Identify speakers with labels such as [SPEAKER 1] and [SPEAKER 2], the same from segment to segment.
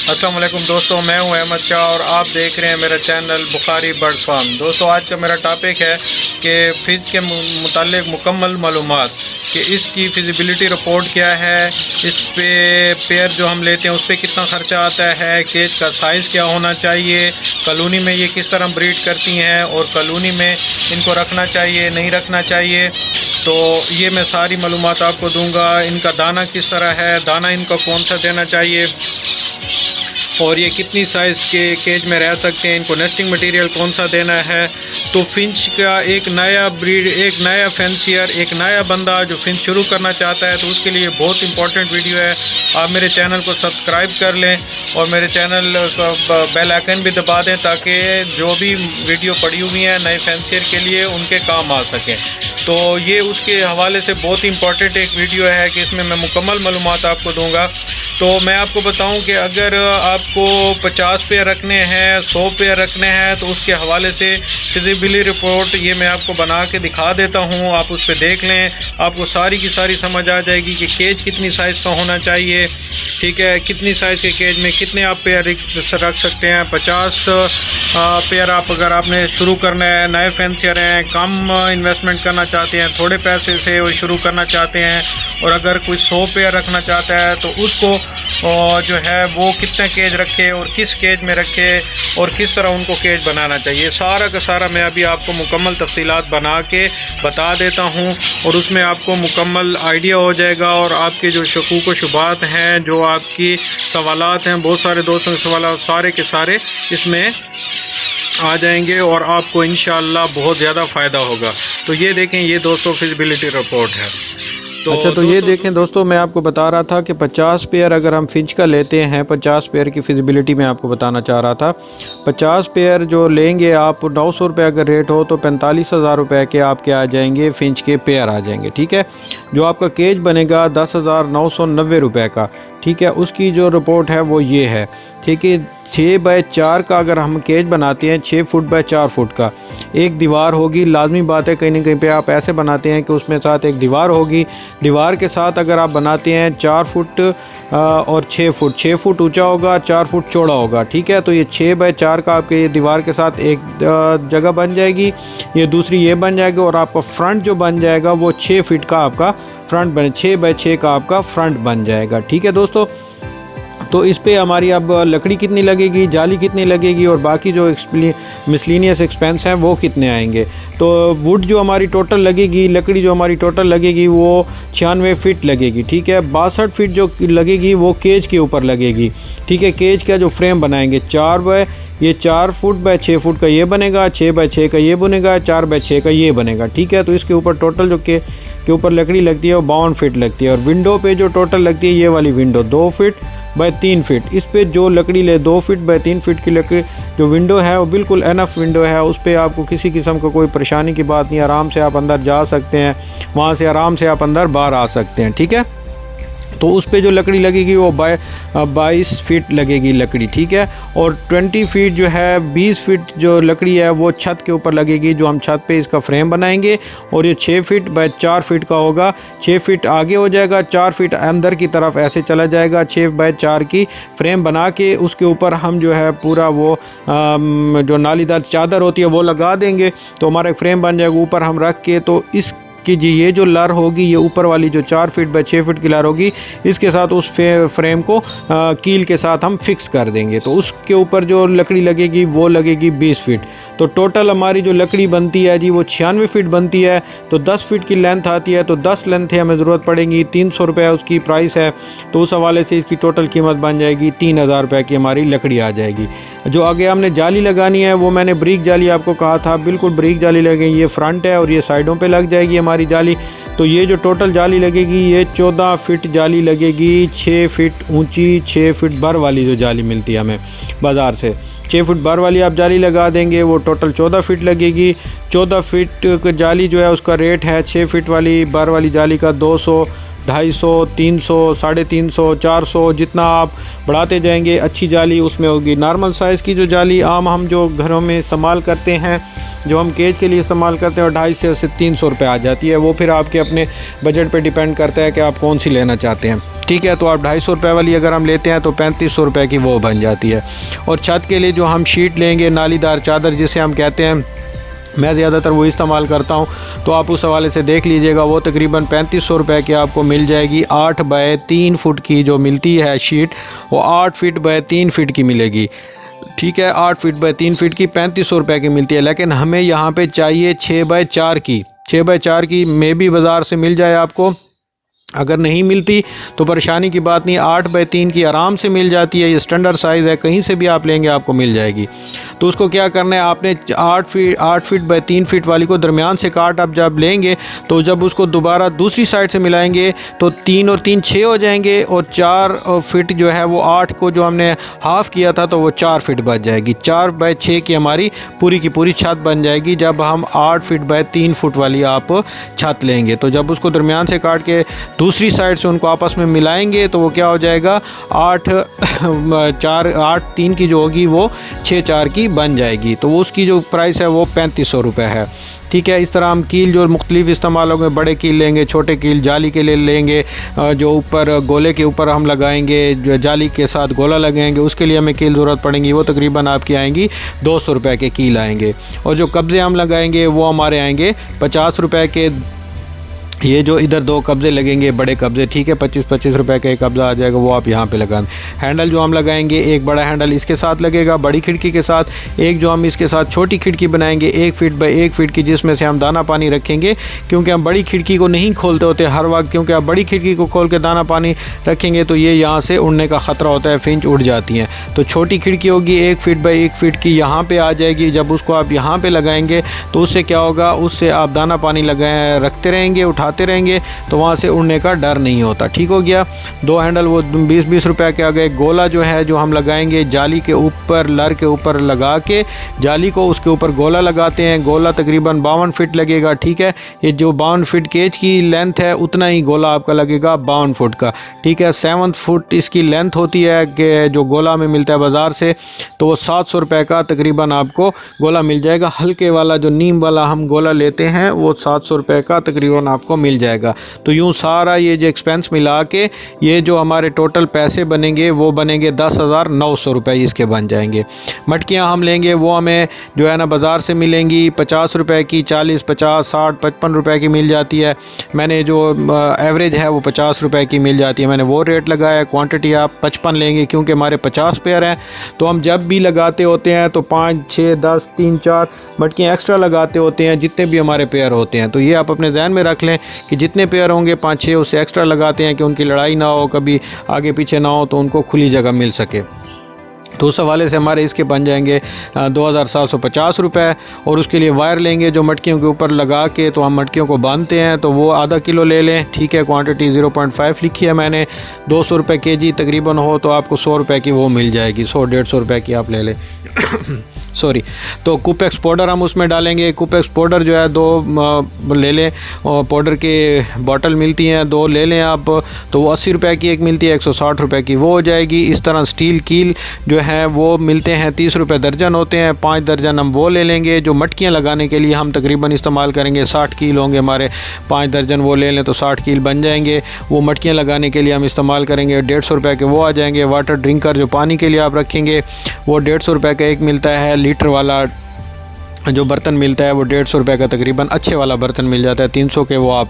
[SPEAKER 1] अस्सलाम वालेकुम दोस्तों, मैं हूं अहमद शाह और आप देख रहे हैं मेरा चैनल बुखारी बर्ड फार्म। दोस्तों, आज का मेरा टॉपिक है कि फिश के मुतालिक मुकम्मल मालूमात कि इसकी फिजिबिलिटी रिपोर्ट क्या है, इस पे पेयर जो हम लेते हैं उस पर कितना ख़र्चा आता है, केज का साइज़ क्या होना चाहिए, कॉलोनी में ये किस तरह ब्रीड करती हैं और कॉलोनी में इनको रखना चाहिए नहीं रखना चाहिए। तो ये मैं सारी मालूमात आपको दूंगा। इनका दाना किस तरह है, दाना इनको कौन सा देना चाहिए और ये कितनी साइज़ के केज में रह सकते हैं, इनको नेस्टिंग मटेरियल कौन सा देना है। तो फिंच का एक नया ब्रीड, एक नया फैंसियर, एक नया बंदा जो फिंच शुरू करना चाहता है तो उसके लिए बहुत इंपॉर्टेंट वीडियो है। आप मेरे चैनल को सब्सक्राइब कर लें और मेरे चैनल का बेल आइकन भी दबा दें ताकि जो भी वीडियो पड़ी हुई हैं नए फैंसियर के लिए उनके काम आ सकें। तो ये उसके हवाले से बहुत इंपॉर्टेंट एक वीडियो है कि इसमें मैं मुकम्मल मालूमात आपको दूंगा। तो मैं आपको बताऊं कि अगर आपको 50 पेयर रखने हैं, 100 पेयर रखने हैं तो उसके हवाले से फिजिबिलिटी रिपोर्ट ये मैं आपको बना के दिखा देता हूं। आप उस पर देख लें, आपको सारी की सारी समझ आ जाएगी कि केज कितनी साइज़ का होना चाहिए, ठीक है, कितनी साइज़ के केज में कितने आप पेयर रख सकते हैं। 50 पेयर आप अगर आपने शुरू करना है, नए फैंसियर हैं, कम इन्वेस्टमेंट करना चाहते हैं, थोड़े पैसे से वो शुरू करना चाहते हैं, और अगर कोई 100 पेयर रखना चाहता है तो उसको जो है वो कितने केज रखे और किस केज में रखे और किस तरह उनको केज बनाना चाहिए, सारा का सारा मैं अभी आपको मुकम्मल तफसीलात बना के बता देता हूं और उसमें आपको मुकम्मल आइडिया हो जाएगा। और आपके जो शकूक व शुबात हैं, जो आपकी सवालात हैं, बहुत सारे दोस्तों के सवाल सारे के सारे इसमें आ जाएंगे और आपको इंशाअल्लाह बहुत ज़्यादा फ़ायदा होगा। तो ये देखें, ये दोस्तों फिजिबिलिटी रिपोर्ट है।
[SPEAKER 2] तो ये देखें दोस्तों, मैं आपको बता रहा था कि 50 पेयर अगर हम फिंच का लेते हैं, 50 पेयर की फिजिबिलिटी मैं आपको बताना चाह रहा था। 50 पेयर जो लेंगे आप, 900 रुपये अगर रेट हो तो 45,000 रुपये के आपके आ जाएंगे, फिंच के पेयर आ जाएंगे, ठीक है। जो आपका केज बनेगा 10,990 रुपये का, ठीक है। उसकी जो रिपोर्ट है वो ये है, ठीक है। 6 बाय 4 का अगर हम केज बनाते हैं, 6 फुट बाय 4 फुट का एक दीवार होगी, लाजमी बात है कहीं ना कहीं पे आप ऐसे बनाते हैं कि उसमें साथ एक दीवार होगी। दीवार के साथ अगर आप बनाते हैं 4 फुट और 6 फुट, 6 फुट ऊंचा होगा, 4 फुट चौड़ा होगा, ठीक है। तो ये 6 बाय 4 का आपके ये दीवार के साथ एक जगह बन जाएगी, ये दूसरी ये बन जाएगी और आपका फ्रंट जो बन जाएगा वो 6 फीट का आपका फ्रंट बने, 6 बाय 6 का आपका फ्रंट बन जाएगा, ठीक है दोस्तों। तो इस पे हमारी अब लकड़ी कितनी लगेगी, जाली कितनी लगेगी और बाकी जो मिसलिनियस एक्सपेंस हैं वो कितने आएंगे। तो वुड जो हमारी टोटल लगेगी, लकड़ी जो हमारी टोटल लगेगी वो 96 फीट लगेगी, ठीक है। 62 फीट जो लगेगी वो केज के ऊपर लगेगी, ठीक है। केज का जो फ्रेम बनाएंगे 4 फुट बाय 6 फुट का ये बनेगा, 6 बाय 6 का ये बनेगा, 4 बाय 6 का ये बनेगा, ठीक है। तो इसके ऊपर टोटल जो के ऊपर लकड़ी लगती है वो 52 फीट लगती है। और विंडो पे जो टोटल लगती है ये वाली विंडो 2 फीट बाय 3 फीट, इस पे जो लकड़ी ले 2 फीट बाय 3 फीट की लकड़ी जो विंडो है वो बिल्कुल एनफ विंडो है, उस पर आपको किसी किस्म का कोई परेशानी की बात नहीं, आराम से आप अंदर जा सकते हैं, वहाँ से आराम से आप अंदर बाहर आ सकते हैं, ठीक है। तो उस पे जो लकड़ी लगेगी वो 22 फीट लगेगी लकड़ी, ठीक है। और 20 फीट जो है, 20 फीट जो लकड़ी है वो छत के ऊपर लगेगी, जो हम छत पे इसका फ्रेम बनाएंगे। और ये 6 फीट बाय 4 फीट का होगा, 6 फीट आगे हो जाएगा, 4 फीट अंदर की तरफ ऐसे चला जाएगा। 6 बाय 4 की फ्रेम बना के उसके ऊपर हम जो है पूरा वो जो नालीदार चादर होती है वो लगा देंगे, तो हमारा फ्रेम बन जाएगा। ऊपर हम रख के तो इस कि जी ये जो लर होगी, ये ऊपर वाली जो 4 फीट बाय 6 फीट की लर होगी, इसके साथ उस फ्रेम को कील के साथ हम फिक्स कर देंगे। तो उसके ऊपर जो लकड़ी लगेगी वो लगेगी 20 फीट। तो टोटल हमारी जो लकड़ी बनती है जी वो 96 फीट बनती है। तो 10 फीट की लेंथ आती है, तो 10 लेंथ है हमें ज़रूरत पड़ेगी, 300 रुपये उसकी प्राइस है। तो उस हवाले से इसकी टोटल कीमत बन जाएगी 3000 रुपये की हमारी लकड़ी आ जाएगी। जो आगे हमने जाली लगानी है वो मैंने ब्रिक जाली आपको कहा था, बिल्कुल ब्रिक जाली लगेगी। ये फ्रंट है और ये साइडों पे लग जाएगी हमारी जाली। तो ये जो टोटल जाली लगेगी ये 14 फीट जाली लगेगी, 6 फीट ऊंची, 6 फीट बर वाली जो जाली मिलती है हमें बाज़ार से, 6 फुट बर वाली आप जाली लगा देंगे, वो टोटल 14 फीट लगेगी। 14 फीट जाली जो है उसका रेट है 6 फीट वाली बर वाली जाली का 250, 300, 350, 400 जितना आप बढ़ाते जाएंगे अच्छी जाली उसमें होगी। नॉर्मल साइज़ की जो जाली आम हम जो घरों में इस्तेमाल करते हैं, जो हम केज के लिए इस्तेमाल करते हैं, और 250 से 300 रुपये आ जाती है। वो फिर आपके अपने बजट पे डिपेंड करता है कि आप कौन सी लेना चाहते हैं। ठीक है, तो आप 250 रुपये वाली अगर हम लेते हैं तो 3500 रुपये की वो बन जाती है। और छत के लिए जो हम शीट लेंगे, नालीदार चादर जिसे हम कहते हैं, मैं ज़्यादातर वो इस्तेमाल करता हूँ, तो आप उस हवाले से देख लीजिएगा। वो तकरीबन 3500 रुपये की आपको मिल जाएगी। 8 बाय 3 फुट की जो मिलती है शीट, वो 8 फीट बाय 3 फीट की मिलेगी। ठीक है, 8 फीट बाय 3 फीट की 3500 रुपये की मिलती है। लेकिन हमें यहाँ पे चाहिए 6 बाय 4 की। 6 बाय 4 की मे भी बाज़ार से मिल जाए आपको, अगर नहीं मिलती तो परेशानी की बात नहीं, 8 बाय 3 की आराम से मिल जाती है। ये स्टैंडर्ड साइज़ है, कहीं से भी आप लेंगे आपको मिल जाएगी। तो उसको क्या करना है, आपने 8 फीट बाय 3 फीट वाली को दरमियान से काट आप जब लेंगे, तो जब उसको दोबारा दूसरी साइड से मिलाएंगे तो 3 और 3 6 हो जाएंगे, और 4 फीट जो है वो 8 को जो हमने हाफ़ किया था तो वो 4 फीट बच जाएगी। 4 बाय 6 की हमारी पूरी की पूरी छत बन जाएगी जब हम 8 फीट बाय 3 फुट वाली आप छत लेंगे। तो जब उसको दरमियान से काट के दूसरी साइड से उनको आपस में मिलाएंगे तो वो क्या हो जाएगा, 8 3 की जो होगी वो 6 4 की बन जाएगी। तो वो उसकी जो प्राइस है वो 3500 रुपये है। ठीक है, इस तरह हम कील जो मुख्तलिफ इस्तेमाल होंगे, बड़े कील लेंगे, छोटे कील जाली के लिए लेंगे, जो ऊपर गोले के ऊपर हम लगाएंगे, जो जाली के साथ गोला लगाएंगे, उसके लिए हमें कील ज़रूरत पड़ेंगी। वो तकरीबन आपकी आएंगी 200 रुपये के कील आएंगे। और जो कब्ज़े हम लगाएंगे वो हमारे आएंगे 50 रुपये के। ये जो इधर 2 कब्ज़े लगेंगे, बड़े कब्ज़े, ठीक है, 25-25 रुपये का एक कब्ज़ा आ जाएगा, वो आप यहाँ पे लगा दें। हैंडल जो हम लगाएंगे, एक बड़ा हैंडल इसके साथ लगेगा बड़ी खिड़की के साथ, एक जो हम इसके साथ छोटी खिड़की बनाएंगे 1 फीट बाय 1 फीट की, जिसमें से हम दाना पानी रखेंगे। क्योंकि हम बड़ी खिड़की को नहीं खोलते होते हर वक्त, क्योंकि आप बड़ी खिड़की को खोल के दाना पानी रखेंगे तो ये यहाँ से उड़ने का ख़तरा होता है, फिंच उड़ जाती हैं। तो छोटी खिड़की होगी 1 फीट बाय 1 फीट की, यहाँ पर आ जाएगी। जब उसको आप यहाँ पर लगाएंगे तो उससे क्या होगा, उससे आप दाना पानी लगाए रखते रहेंगे, उठाते रहेंगे, तो वहाँ से उड़ने का डर नहीं होता। ठीक हो गया। 2 हैंडल वो 20-20 रुपये के आ गए। गोला जो है जो हम लगाएंगे जाली के ऊपर, लर के ऊपर लगा के जाली को उसके ऊपर गोला लगाते हैं। गोला तकरीबन 52 फीट लगेगा। ठीक है, ये जो 52 फीट केज की लेंथ है उतना ही गोला आपका लगेगा 52 फुट का। ठीक है, 7 फुट इसकी लेंथ होती है कि जो गोला में मिलता है बाज़ार से, तो वो 700 रुपये का तकरीबन आपको गोला मिल जाएगा। हल्के वाला जो नीम वाला हम गोला लेते हैं वो 700 रुपये का तकरीबन आपको मिल जाएगा। तो यूँ सारा ये जो एक्सपेंस मिला के ये जो हमारे टोटल पैसे बनेंगे वो बनेंगे 10,900 रुपये इसके बन जाएंगे। मटकियाँ हम लेंगे वो हमें जो है ना बाज़ार से मिलेंगी 50 रुपये की, 40, 50, 60, 55 रुपये की मिल जाती है। मैंने जो एवरेज है वो 50 रुपये की मिल जाती है, मैंने वो रेट लगाया है। क्वांटिटी आप 55 लेंगे क्योंकि हमारे 50 पेयर हैं, तो हम जब भी लगाते होते हैं तो 5, 6, 10, 3, 4 मटकियाँ एक्स्ट्रा लगाते होते हैं जितने भी हमारे पेयर होते हैं। तो ये आप अपने ध्यान में रख लें कि जितने पेयर होंगे 5-6 उससे एक्स्ट्रा लगाते हैं कि उनकी लड़ाई ना हो, कभी आगे पीछे ना हो, तो उनको खुली जगह मिल सके। तो उस हवाले से हमारे इसके बन जाएंगे 2750 रुपये। और उसके लिए वायर लेंगे जो मटकियों के ऊपर लगा के तो हम मटकियों को बांधते हैं, तो वो आधा किलो ले लें। ठीक है, क्वांटिटी 0.5 लिखी है मैंने। 200 रुपये केजी तकरीबन हो तो आपको 100 रुपये की वो मिल जाएगी, 100-150 रुपये की आप ले लें। सॉरी। तो कुपेक्स पाउडर हम उसमें डालेंगे। कुपेक्स पाउडर जो है 2 ले लें, और पाउडर के बॉटल मिलती हैं 2 ले लें आप, तो वो 80 रुपये की एक मिलती है, 160 रुपये की वो हो जाएगी। इस तरह स्टील कील जो है वो मिलते हैं 30 रुपये दर्जन होते हैं, 5 दर्जन हम वो ले लेंगे। जो मटकियाँ लगाने के लिए हम तकरीबन इस्तेमाल करेंगे 60 कील होंगे हमारे, 5 दर्जन वो ले लें तो 60 कील बन जाएंगे। वो मटकियाँ लगाने के लिए हम इस्तेमाल करेंगे 150 रुपये के वो आ जाएंगे। वाटर ड्रिंकर जो पानी के लिए आप रखेंगे वो 150 रुपये का एक मिलता है। लीटर वाला जो बर्तन मिलता है वो 150 रुपये का तकरीबन अच्छे वाला बर्तन मिल जाता है, 300 के वो आप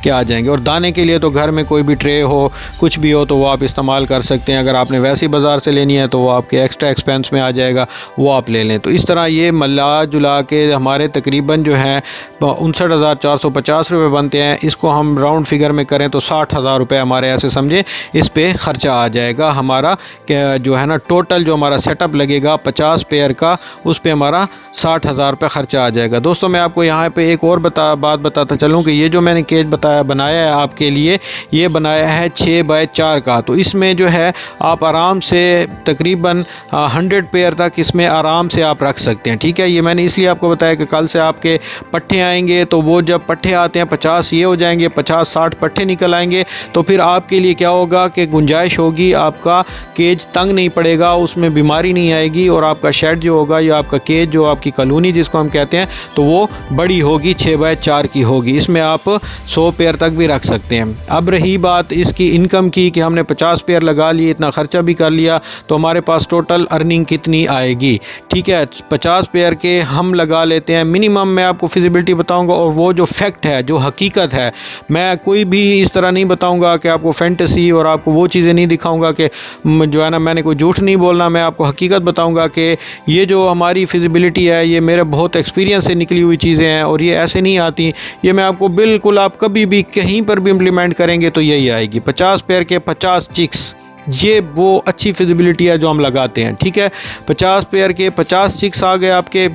[SPEAKER 2] के आ जाएंगे। और दाने के लिए तो घर में कोई भी ट्रे हो, कुछ भी हो, तो वो आप इस्तेमाल कर सकते हैं। अगर आपने वैसी बाज़ार से लेनी है तो वो आपके एक्स्ट्रा एक्सपेंस में आ जाएगा, वो आप ले लें। तो इस तरह ये मिला जुला के हमारे तकरीबन जो है 59,450 रुपये बनते हैं। इसको हम राउंड फिगर में करें तो 60,000 रुपये हमारे, ऐसे समझे, इस पे ख़र्चा आ जाएगा हमारा। जो है ना टोटल जो हमारा सेटअप लगेगा 50 पेयर का, उस पे हमारा 60,000 रुपये ख़र्चा आ जाएगा। दोस्तों मैं आपको यहाँ पे एक और बात बताता चलूँ कि ये जो मैंने केज बनाया है आपके लिए, ये बनाया है 6 बाय 4 का। तो इसमें जो है आप आराम से तकरीबन 100 पेयर तक इसमें आराम से आप रख सकते हैं। ठीक है, ये मैंने इसलिए आपको बताया कि कल से आपके पट्ठे आएंगे, तो वो जब पट्ठे आते हैं 50 ये हो जाएंगे, 50-60 पट्ठे निकल आएंगे, तो फिर आपके लिए क्या होगा कि गुंजाइश होगी, आपका केज तंग नहीं पड़ेगा, उसमें बीमारी नहीं आएगी, और आपका शेड जो होगा या आपका केज जो आपकी कॉलोनी जिसको हम कहते हैं, तो वो बड़ी होगी, 6 बाय 4 की होगी। इसमें आप 100 पेयर तक भी रख सकते हैं। अब रही बात इसकी इनकम की कि हमने 50 पेयर लगा लिए, इतना ख़र्चा भी कर लिया, तो हमारे पास टोटल अर्निंग कितनी आएगी। ठीक है, 50 पेयर के हम लगा लेते हैं मिनिमम, मैं आपको फिजिबिलिटी बताऊंगा, और वो जो फैक्ट है, जो हकीकत है, मैं कोई भी इस तरह नहीं बताऊंगा कि आपको फैंटेसी और आपको वो चीज़ें नहीं दिखाऊंगा कि जो है ना, मैंने कोई झूठ नहीं बोलना, मैं आपको हकीकत बताऊंगा कि ये जो हमारी फिजिबिलिटी है, ये मेरे बहुत एक्सपीरियंस से निकली हुई चीज़ें हैं, और ये ऐसे नहीं आती, ये मैं आपको बिल्कुल, आप कभी भी कहीं पर भी इम्प्लीमेंट करेंगे तो यही आएगी। 50 पेयर के 50 चिक्स, ये वो अच्छी फिजिबिलिटी है जो हम लगाते हैं। ठीक है, 50 पेयर के 50 चिक्स आ गए आपके,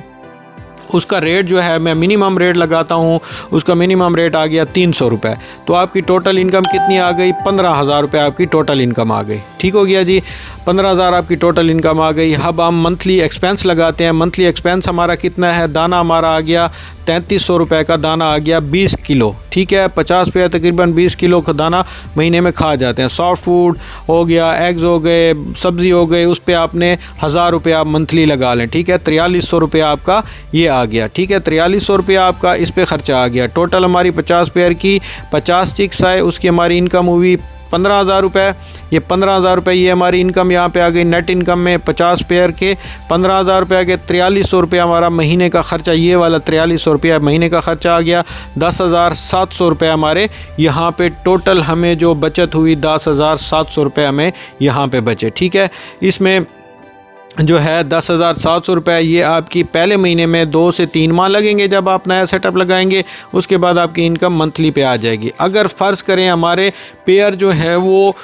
[SPEAKER 2] उसका रेट जो है मैं मिनिमम रेट लगाता हूँ, उसका मिनिमम रेट आ गया 300 रुपये। तो आपकी टोटल इनकम कितनी आ गई? 15,000 रुपये आपकी टोटल इनकम आ गई। ठीक हो गया जी, 15,000 आपकी टोटल इनकम आ गई। अब हम मंथली एक्सपेंस लगाते हैं। मंथली एक्सपेंस हमारा कितना है? दाना हमारा आ गया 3300 रुपये का दाना आ गया 20 किलो। ठीक है, 50 पे तकरीबन 20 किलो का दाना महीने में खा जाते हैं। सॉफ्ट फूड हो गया, एग्स हो गए, सब्ज़ी हो गई, उस पर आपने 1000 रुपये आप मंथली लगा लें। ठीक है, 4300 रुपये आपका ये आ गया। ठीक है, 4300 रुपये आपका इस पर ख़र्चा आ गया। टोटल हमारी 50 पेयर की 50 चिक्स आए, उसकी हमारी इनकम हुई 15,000 रुपये। ये 15,000 रुपये ये हमारी इनकम यहाँ पे आ गई। नेट इनकम में 50 पेयर के 15,000 रुपये आ गए। 4300 रुपये हमारा महीने का ख़र्चा, ये वाला 4300 रुपये महीने का ख़र्चा आ गया। 10,700 रुपये हमारे यहाँ पे टोटल हमें जो बचत हुई, 10,700 रुपये हमें यहाँ पे बचे। ठीक है, इसमें जो है 10,700 रुपये ये आपकी पहले महीने में 2 से 3 माह लगेंगे जब आप नया सेटअप लगाएंगे, उसके बाद आपकी इनकम मंथली पे आ जाएगी। अगर फ़र्ज़ करें हमारे पेयर जो है वो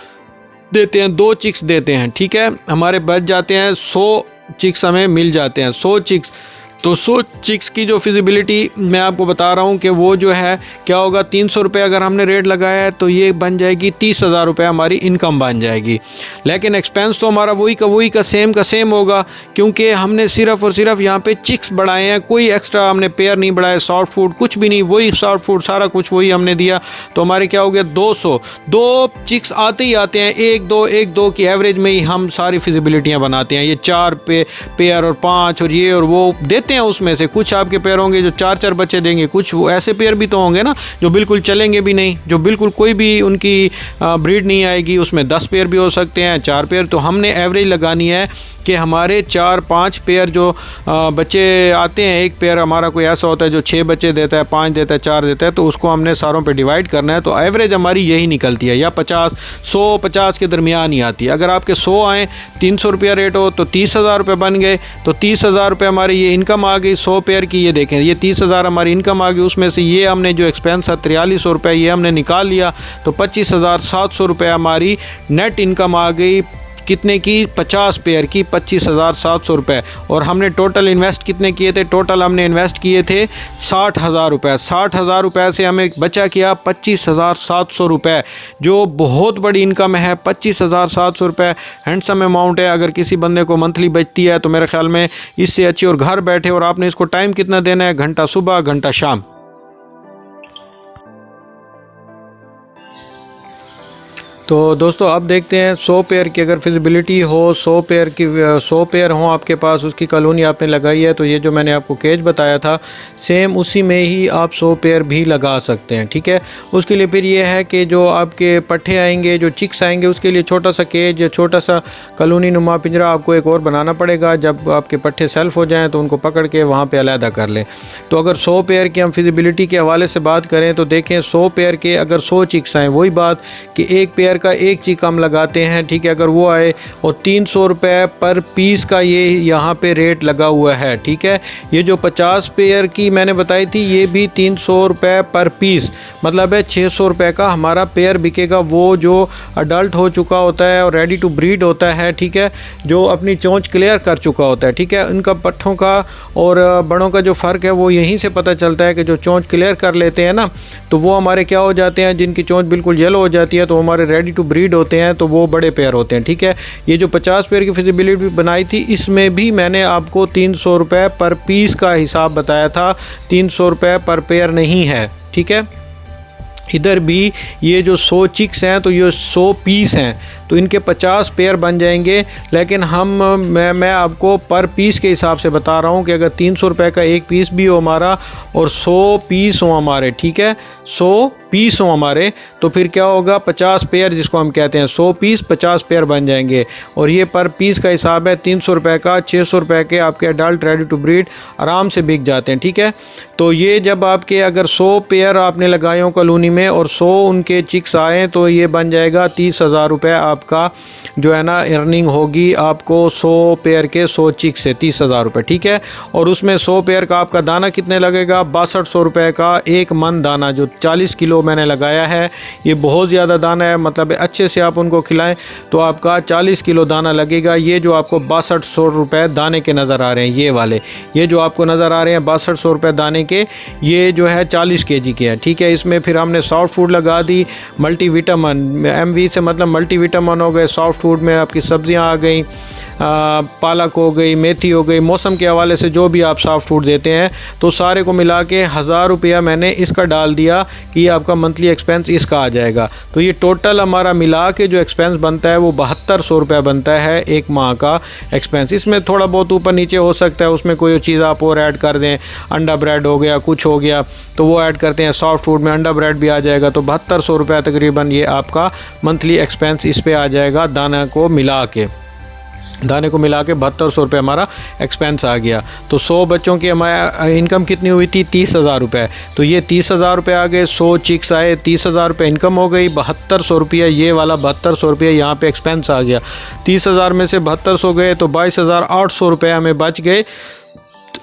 [SPEAKER 2] देते हैं 2 चिक्स देते हैं, ठीक है, हमारे बच जाते हैं 100 चिक्स हमें मिल जाते हैं, 100 चिक्स। तो 100 चिक्स की जो फिजिबिलिटी मैं आपको बता रहा हूँ कि वो जो है क्या होगा, 300 रुपये अगर हमने रेट लगाया है तो ये बन जाएगी 30,000 रुपये हमारी इनकम बन जाएगी। लेकिन एक्सपेंस तो हमारा वही का सेम होगा, क्योंकि हमने सिर्फ़ और सिर्फ यहाँ पे चिक्स बढ़ाए हैं, कोई एक्स्ट्रा हमने पेयर नहीं बढ़ाए, सॉफ्ट फूड कुछ भी नहीं, वही सॉफ्ट फूड सारा कुछ वही हमने दिया। तो हमारे क्या हो गया, 2 चिक्स आते ही आते हैं, 1-2 की एवरेज में ही हम सारी फिजिबिलिटियाँ बनाते हैं। ये 4 पेयर और 5 और ये और वो देते हैं। उसमें से कुछ आपके पेयर होंगे जो 4-4 बच्चे देंगे, कुछ ऐसे पेयर भी तो होंगे ना जो बिल्कुल चलेंगे भी नहीं, जो बिल्कुल कोई भी उनकी ब्रीड नहीं आएगी, उसमें 10 पेयर भी हो सकते हैं, 4 पेयर। तो हमने एवरेज लगानी है कि हमारे 4-5 पेयर जो बच्चे आते हैं, एक पेयर हमारा कोई ऐसा होता है जो 6 बच्चे देता है, 5 देता है, 4 देता है, तो उसको हमने सारों पे डिवाइड करना है। तो एवरेज हमारी यही निकलती है, या 100-50 के दरमियान ही आती है। अगर आपके 100 आएँ, 300 रुपया रेट हो तो 30,000 रुपये बन गए। तो 30,000 रुपये हमारी ये इनकम आ गई 100 पेयर की। ये देखें, ये 30,000 हमारी इनकम आ गई, उसमें से ये हमने जो एक्सपेंस है 4300 रुपये ये हमने निकाल लिया। तो 25,700 रुपये हमारी नेट इनकम आ गई। कितने की? 50 पेयर की 25,700 रुपये। और हमने टोटल इन्वेस्ट कितने किए थे? टोटल हमने इन्वेस्ट किए थे 60,000 रुपये। 60,000 रुपये से हमें बचा किया 25,700 रुपये, जो बहुत बड़ी इनकम है। 25,700 रुपये हैंडसम अमाउंट है। अगर किसी बंदे को मंथली बचती है तो मेरे ख्याल में इससे अच्छी, और घर बैठे, और आपने इसको टाइम कितना देना है, घंटा सुबह घंटा शाम। तो दोस्तों अब देखते हैं 100 पेयर की अगर फिजिबिलिटी हो, 100 पेयर हों आपके पास, उसकी कॉलोनी आपने लगाई है, तो ये जो मैंने आपको केज बताया था सेम उसी में ही आप 100 पेयर भी लगा सकते हैं। ठीक है, उसके लिए फिर ये है कि जो आपके पट्ठे आएंगे, जो चिक्स आएंगे, उसके लिए छोटा सा केज या छोटा सा कॉलोनी नुमा पिंजरा आपको एक और बनाना पड़ेगा। जब आपके पट्ठे सेल्फ हो जाएँ तो उनको पकड़ के वहाँ पर अलहदा कर लें। तो अगर 100 पेयर की हम फिजिबिलिटी के हवाले से बात करें तो देखें, 100 पेयर के अगर 100 चिक्स आएँ, वही बात कि एक पेयर पेयर का एक चिक हम लगाते हैं, ठीक है, अगर वो आए और 300 रुपये पर पीस का ये यहाँ पे रेट लगा हुआ है, ठीक है। ये जो 50 पेयर की मैंने बताई थी ये भी 300 रुपये पर पीस, मतलब है 600 रुपये का हमारा पेयर बिकेगा। वो जो अडल्ट हो चुका होता है और रेडी टू ब्रीड होता है, ठीक है, जो अपनी चोंच क्लियर कर चुका होता है, ठीक है। उनका पट्ठों का और बड़ों का जो फ़र्क है वो यहीं से पता चलता है कि जो चोंच क्लियर कर लेते हैं ना, तो वो हमारे क्या हो जाते हैं, जिनकी चोंच बिल्कुल येलो हो जाती है तो हमारे रेडी टू ब्रीड होते हैं, तो वो बड़े पेयर होते हैं, ठीक है। ये जो 50 पेयर की फिजिबिलिटी बनाई थी इसमें भी मैंने आपको 300 रुपये पर पीस का हिसाब बताया था, 300 रुपये पर पेयर नहीं है, ठीक है। इधर भी ये जो 100 चिक्स हैं तो ये 100 पीस हैं, तो इनके 50 पेयर बन जाएंगे। लेकिन मैं आपको पर पीस के हिसाब से बता रहा हूँ कि अगर 300 रुपये का एक पीस भी हो हमारा और 100 पीस हो हमारे, ठीक है, 100 पीस हो हमारे, तो फिर क्या होगा, 50 पेयर जिसको हम कहते हैं, 100 पीस 50 पेयर बन जाएंगे। और ये पर पीस का हिसाब है 300 रुपये का, 600 रुपये के आपके अडल्ट रेडी टू ब्रीड आराम से बिक जाते हैं, ठीक है। तो ये जब आपके अगर 100 पेयर आपने लगाए हो कॉलोनी में और 100 उनके चिक्स आए तो ये बन जाएगा 30,000 रुपये आपका जो है ना अर्निंग होगी आपको 100 पेयर के 100 चिक्स से 30,000 रुपये, ठीक है। और उसमें 100 पेयर का आपका दाना कितने लगेगा, 6200 रुपये का एक मन दाना, जो 40 किलो मैंने लगाया है। ये बहुत ज़्यादा दाना है, मतलब अच्छे से आप उनको खिलाएं तो आपका 40 किलो दाना लगेगा। ये जो आपको 6200 रुपये दाने के नज़र आ रहे हैं, ये वाले, ये जो आपको नज़र आ रहे हैं 6200 रुपये दाने के, ये जो है 40 kg के हैं, ठीक है। इसमें फिर हमने सॉफ्ट फूड लगा दी, मल्टीविटामिन, MV से मतलब मल्टीविटामिन हो गए, सॉफ्ट फूड में आपकी सब्जियां आ गई, पालक हो गई, मेथी हो गई, मौसम के हवाले से जो भी आप सॉफ्ट फूड देते हैं, तो सारे को मिला के 1000 रुपया मैंने इसका डाल दिया कि ये आपका मंथली एक्सपेंस इसका आ जाएगा। तो ये टोटल हमारा मिला के जो एक्सपेंस बनता है वो 7200 रुपया बनता है एक माह का एक्सपेंस। इसमें थोड़ा बहुत ऊपर नीचे हो सकता है, उसमें कोई चीज़ आप और ऐड कर दें, अंडा ब्रेड हो गया, कुछ हो गया तो वो ऐड करते हैं, सॉफ्ट फूड में अंडा ब्रेड भी आ जाएगा। तो 7200 रुपया तकरीबन ये आपका मंथली एक्सपेंस इस पे आ जाएगा, दाना को मिला के 7200 रुपये हमारा एक्सपेंस आ गया। तो 100 बच्चों की हमारी इनकम कितनी हुई थी, 30,000 रुपये। तो ये 30,000 रुपये आ गए, 100 चिक्स आए, 30,000 रुपये इनकम हो गई, 7200 रुपये ये वाला 7200 रुपये यहाँ पे एक्सपेंस आ गया। 30,000 में से 7200 गए तो 22,800 रुपये हमें बच गए।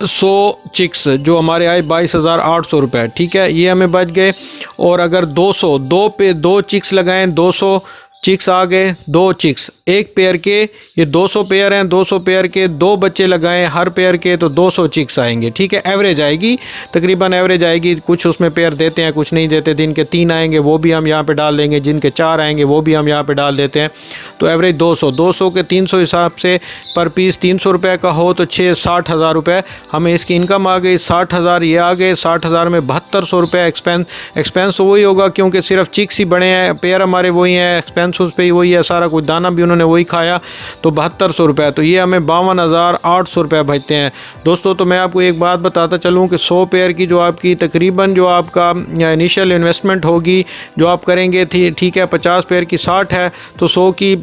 [SPEAKER 2] 100 चिक्स जो हमारे आए 22,800 रुपये, ठीक है, ये हमें बच गए। और अगर 2 चिक्स लगाएं, 200 चिक्स आ गए, 2 चिक्स एक पेयर के, ये 200 पेयर हैं, 200 पेयर के 2 बच्चे लगाएं हर पेयर के तो 200 चिक्स आएंगे, ठीक है। एवरेज आएगी, तकरीबन एवरेज आएगी, कुछ उसमें पेयर देते हैं कुछ नहीं देते, जिनके 3 आएंगे वो भी हम यहाँ पे डाल देंगे, जिनके 4 आएंगे वो भी हम यहाँ पे डाल देते हैं। तो एवरेज 200 के 300 हिसाब से पर पीस 300 रुपये का हो तो 60,000 रुपये हमें इसकी इनकम आ गई। 60,000 ये आ गए, 60,000 में 7200 रुपये एक्सपेंस तो वही होगा क्योंकि सिर्फ चिक्स ही बड़े हैं, पेयर हमारे वही हैं, एक्सपेंस उस पे ही वही है, सारा कुछ दाना भी उन्होंने वही खाया। तो 7200 रुपये, तो ये हमें 52,800 रुपये बचते हैं दोस्तों। तो मैं आपको एक बात बताता चलूँ कि 100 पेयर की जो आपकी तकरीबन जो आपका इनिशियल इन्वेस्टमेंट होगी जो आप करेंगे थी, ठीक है, 50 पेयर की 60 है तो 100 की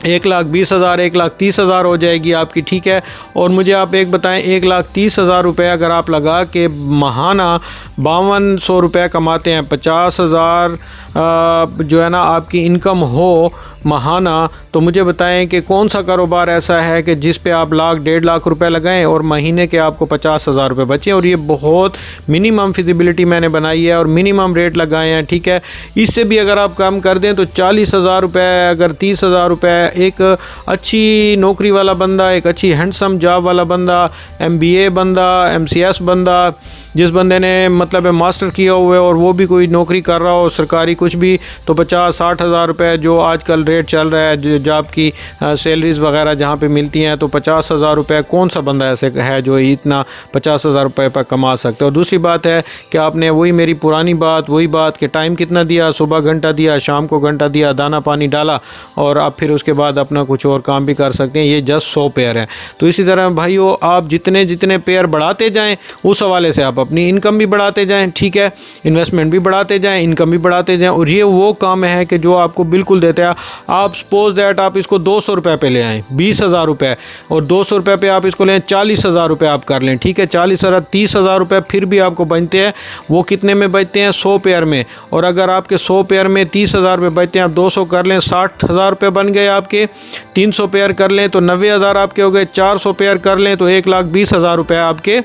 [SPEAKER 2] 1,20,000 1,30,000 हो जाएगी आपकी, ठीक है। और मुझे आप एक बताएं, 1,30,000 रुपये अगर आप लगा के महाना 5200 रुपये कमाते हैं, 50,000 जो है ना आपकी इनकम हो महाना, तो मुझे बताएं कि कौन सा कारोबार ऐसा है कि जिस पे आप 1,00,000 1,50,000 रुपये लगाएं और महीने के आपको 50,000 रुपये बचें। और ये बहुत मिनिमम फिजिबिलिटी मैंने बनाई है और मिनिमम रेट लगाए हैं, ठीक है। इससे भी अगर आप कम कर दें तो 40,000 रुपये, अगर 30,000 रुपये, एक अच्छी नौकरी वाला बंदा, एक अच्छी हैंडसम जॉब वाला बंदा, MBA बंदा, MCS बंदा, जिस बंदे ने मतलब मास्टर किया हुआ है और वो भी कोई नौकरी कर रहा हो सरकारी कुछ भी, तो 50-60 हज़ार रुपये जो आजकल रेट चल रहा है जॉब की सैलरीज़ वगैरह जहाँ पे मिलती हैं, तो 50,000 रुपये कौन सा बंदा ऐसे है जो इतना 50,000 रुपये पर कमा सकते हो। और दूसरी बात है कि आपने वही मेरी पुरानी बात, वही बात कि टाइम कितना दिया, सुबह घंटा दिया, शाम को घंटा दिया, दाना पानी डाला और अब फिर उसके बाद अपना कुछ और काम भी कर सकते हैं। ये जस्ट 100 पेयर है। तो इसी तरह भाइयों आप जितने जितने पेयर बढ़ाते जाएं उस हवाले से आप अपनी इनकम भी बढ़ाते जाएं, ठीक है, इन्वेस्टमेंट भी बढ़ाते जाएं, इनकम भी बढ़ाते जाएं। और ये वो काम है कि जो आपको बिल्कुल देते हैं। आप सपोज दैट आप इसको 200 रुपये पे ले आएँ, 20,000 रुपये, और 200 रुपये पे आप इसको लें 40,000 रुपये आप कर लें, ठीक है, 40,000 30,000 रुपये फिर भी आपको बनते हैं। वो कितने में बचते हैं? 100 पेयर में। और अगर आपके 100 पेयर में 30,000 रुपये बचते हैं, आप 200 कर लें 60,000 रुपये बन गए आपके। 300 पेयर कर लें तो 90,000 आपके हो गए। 400 पेयर कर लें तो 1,20,000 रुपये आपके,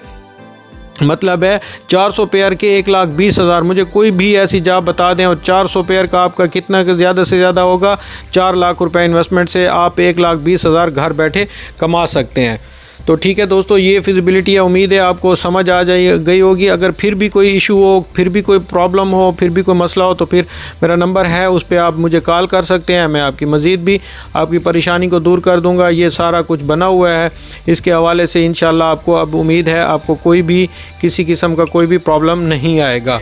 [SPEAKER 2] मतलब है 400 पेयर के 1,20,000। मुझे कोई भी ऐसी जॉब बता दें और 400 पेयर का आपका कितना ज़्यादा से ज़्यादा होगा? 4 लाख रुपए इन्वेस्टमेंट से आप 1,20,000 घर बैठे कमा सकते हैं। तो ठीक है दोस्तों, ये फिजिबिलिटी है। उम्मीद है आपको समझ आ गई होगी। अगर फिर भी कोई इशू हो, फिर भी कोई प्रॉब्लम हो, फिर भी कोई मसला हो तो फिर मेरा नंबर है, उस पर आप मुझे कॉल कर सकते हैं। मैं आपकी मज़ीद भी आपकी परेशानी को दूर कर दूंगा। ये सारा कुछ बना हुआ है, इसके हवाले से इंशाल्लाह आपको अब उम्मीद है आपको कोई भी किसी किस्म का कोई भी प्रॉब्लम नहीं आएगा।